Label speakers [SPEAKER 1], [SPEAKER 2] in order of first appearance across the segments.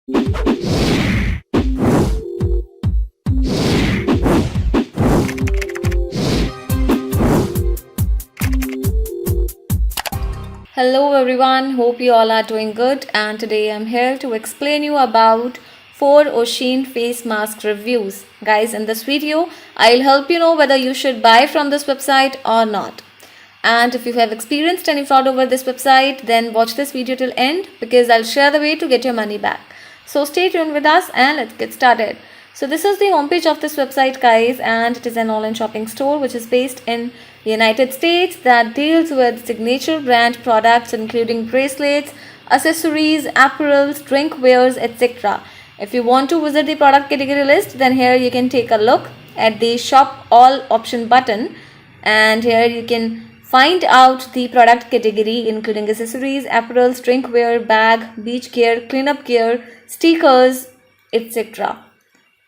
[SPEAKER 1] Hello everyone, hope you all are doing good, and today I'm here to explain you about 4 Ocean face mask reviews. Guys, in this video, I'll help you know whether you should buy from this website or not. And if you have experienced any fraud over this website, then watch this video till end because I'll share the way to get your money back. So stay tuned with us and let's get started. So this is the homepage of this website, guys, and it is an online shopping store which is based in United States that deals with signature brand products including bracelets, accessories, apparels, drinkwares, etc. If you want to visit the product category list, then here you can take a look at the shop all option button, and here you can find out the product category including accessories, apparels, drinkware, bag, beach gear, cleanup gear, stickers, etc.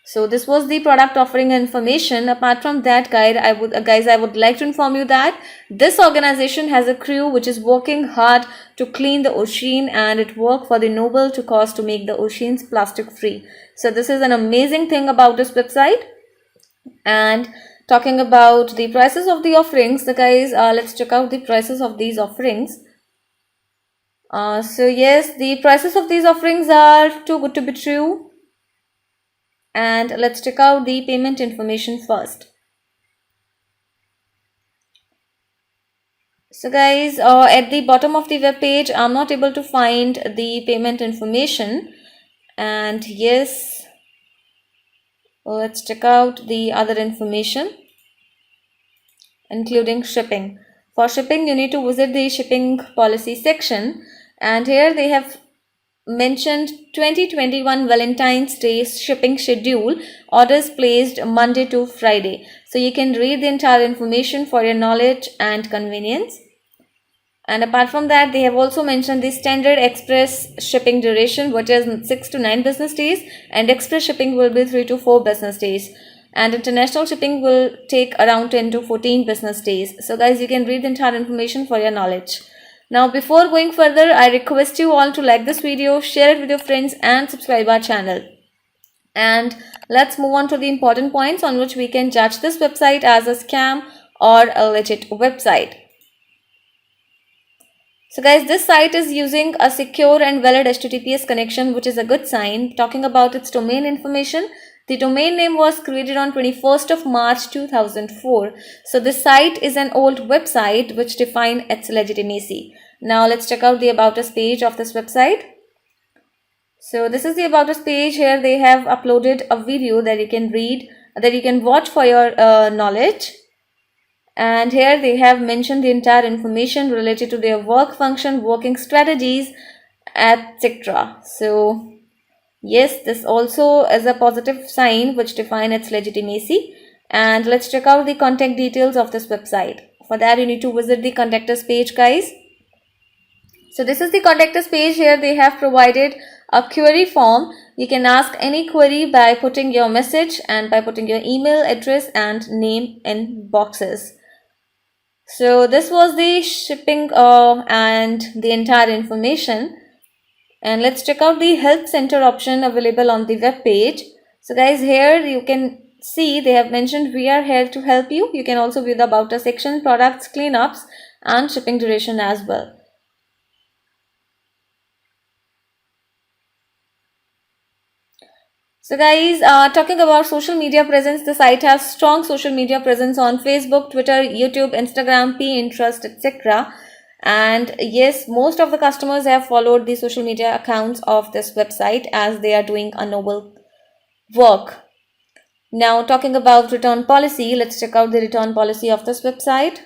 [SPEAKER 1] So this was the product offering information. Apart from that, guys, I would like to inform you that this organization has a crew which is working hard to clean the ocean, and it work for the noble to cause to make the oceans plastic free. So this is an amazing thing about this website. And talking about the prices of the offerings, the guys, let's check out the prices of these offerings. So yes, the prices of these offerings are too good to be true. And let's check out the payment information first. So guys, at the bottom of the web page, I'm not able to find the payment information. And yes, let's check out the other information, including shipping. For shipping, you need to visit the shipping policy section, and here they have mentioned 2021 Valentine's Day shipping schedule, orders placed Monday to Friday. So you can read the entire information for your knowledge and convenience. And apart from that, they have also mentioned the standard express shipping duration, which is 6 to 9 business days, and express shipping will be 3 to 4 business days, and international shipping will take around 10 to 14 business days. So guys, you can read the entire information for your knowledge. Now before going further, I request you all to like this video, share it with your friends and subscribe our channel. And let's move on to the important points on which we can judge this website as a scam or a legit website. So guys, this site is using a secure and valid HTTPS connection, which is a good sign. Talking about its domain information, the domain name was created on 21st of March 2004. So this site is an old website which defines its legitimacy. Now let's check out the About Us page of this website. So this is the About Us page. Here they have uploaded a video that you can read, that you can watch for your knowledge. And here they have mentioned the entire information related to their work function, working strategies, etc. So yes, this also is a positive sign which defines its legitimacy. And let's check out the contact details of this website. For that, you need to visit the Contact Us page, guys. So this is the Contact Us page. Here they have provided a query form. You can ask any query by putting your message and by putting your email address and name in boxes. So this was the shipping and the entire information. And let's check out the help center option available on the web page. So guys, here you can see they have mentioned we are here to help you. You can also view the About Us section, products, cleanups, and shipping duration as well. So guys, talking about social media presence, the site has strong social media presence on Facebook, Twitter, YouTube, Instagram, Pinterest, etc. And yes, most of the customers have followed the social media accounts of this website as they are doing a noble work. Now talking about return policy, let's check out the return policy of this website.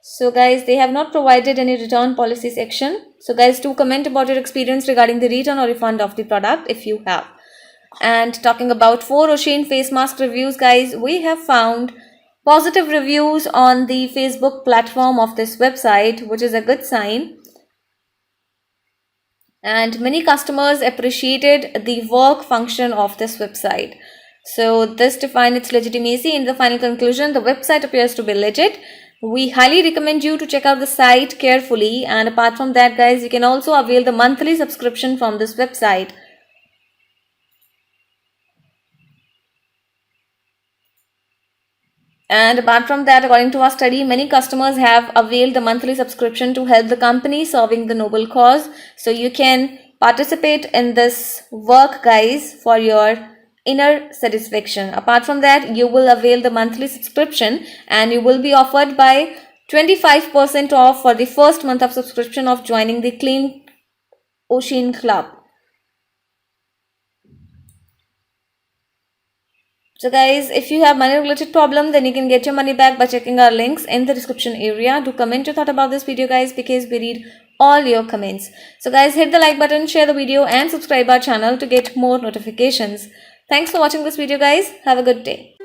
[SPEAKER 1] So guys, they have not provided any return policy section. So guys, do comment about your experience regarding the return or refund of the product if you have. And talking about 4 Ocean face mask reviews, guys, we have found positive reviews on the Facebook platform of this website, which is a good sign. And many customers appreciated the work function of this website. So this defines its legitimacy. In the final conclusion, the website appears to be legit. We highly recommend you to check out the site carefully. And apart from that, guys, you can also avail the monthly subscription from this website. And apart from that, according to our study, many customers have availed the monthly subscription to help the company serving the noble cause. So you can participate in this work, guys, for your inner satisfaction. Apart from that, you will avail the monthly subscription and you will be offered by 25% off for the first month of subscription of joining the Clean Ocean Club. So guys, if you have money related problem, then you can get your money back by checking our links in the description area. Do comment your thought about this video, guys, because we read all your comments. So guys, hit the like button, share the video and subscribe our channel to get more notifications. Thanks for watching this video, guys. Have a good day.